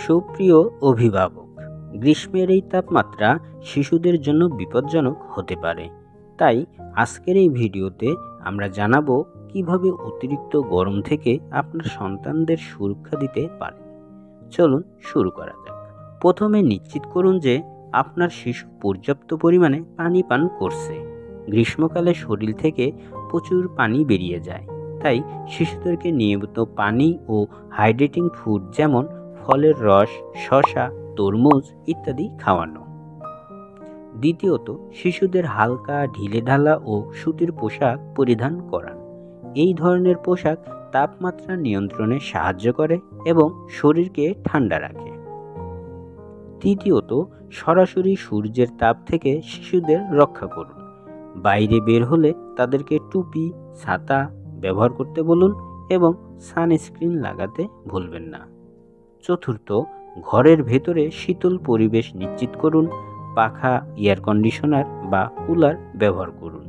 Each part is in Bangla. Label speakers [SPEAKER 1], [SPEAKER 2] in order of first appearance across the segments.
[SPEAKER 1] সুপ্রিয় অভিভাবক, গ্রীষ্মের এই তাপমাত্রা শিশুদের জন্য বিপজ্জনক হতে পারে। তাই আজকের এই ভিডিওতে আমরা জানাবো কিভাবে অতিরিক্ত গরম থেকে আপনার সন্তানদের সুরক্ষা দিতে পারেন। চলুন শুরু করা যাক। প্রথমে নিশ্চিত করুন যে আপনার শিশু পর্যাপ্ত পরিমাণে পানি পান করছে। গ্রীষ্মকালে শরীর থেকে প্রচুর পানি বেরিয়ে যায়, তাই শিশুদেরকে নিয়মিত পানি ও হাইড্রেটিং ফুড যেমন ফলের রস, শসা, তরমুজ ইত্যাদি খাওয়ানো। দ্বিতীয়ত, শিশুদের হালকা, ঢিলেঢালা ও সুতির পোশাক পরিধান করান। এই ধরনের পোশাক তাপমাত্রা নিয়ন্ত্রণে সাহায্য করে এবং শরীরকে ঠান্ডা রাখে। তৃতীয়ত, সরাসরি সূর্যের তাপ থেকে শিশুদের রক্ষা করুন। বাইরে বের হলে তাদেরকে টুপি, ছাতা ব্যবহার করতে বলুন এবং সানস্ক্রিন লাগাতে ভুলবেন না। চতুর্থ, ঘরের ভেতরে শীতল পরিবেশ নিশ্চিত করুন। পাখা, এয়ার কন্ডিশনার বা কুলার ব্যবহার করুন।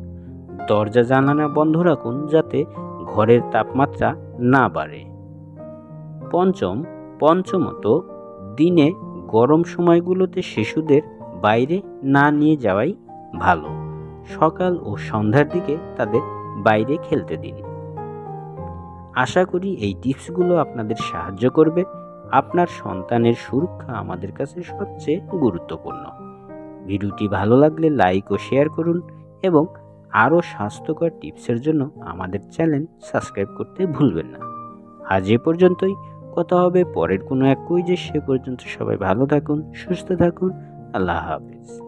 [SPEAKER 1] দরজা জানালা বন্ধ রাখুন যাতে ঘরের তাপমাত্রা না বাড়ে। পঞ্চমত, দিনে গরম সময়গুলোতে শিশুদের বাইরে না নিয়ে যাওয়াই ভালো। সকাল ও সন্ধ্যার দিকে তাদের বাইরে খেলতে দিন। আশা করি এই টিপসগুলো আপনাদের সাহায্য করবে। আপনার সন্তানের সুরক্ষা আমাদের কাছে সবচেয়ে গুরুত্বপূর্ণ। ভিডিওটি ভালো লাগলে লাইক ও শেয়ার করুন এবং আরও স্বাস্থ্যকর টিপসের জন্য আমাদের চ্যানেল সাবস্ক্রাইব করতে ভুলবেন না। আজ এ পর্যন্তই। কথা হবে পরের কোনো এক কুইজে। সে পর্যন্ত সবাই ভালো থাকুন, সুস্থ থাকুন। আল্লাহ হাফেজ।